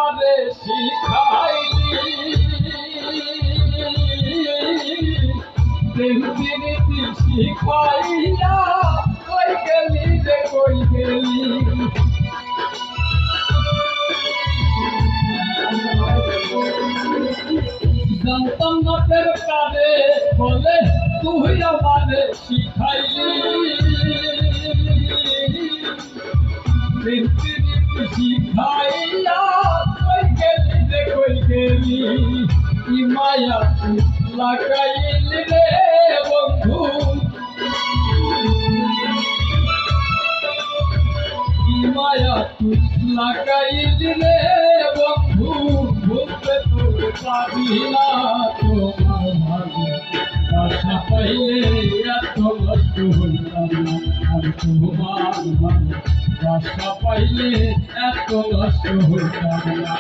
আমারে শিখাইলি রীতি শিখাইয়া কই গেলি রে কই গেলি জানতাম না তোর কারে বলে তুই আমারে শিখাইলি রীতি শিখাইয়া কই গেলি রে কই গেলি ই মায়া লাগাইলি রে বন্ধু ই মায়া লাগাইলি রে বন্ধু ভুলতে তোর পারি না তোমার ভালো আশা পাইলে এত কষ্ট হইতাম না আমি তোমার ভালো আশা পাইলে এত কষ্ট হইতাম না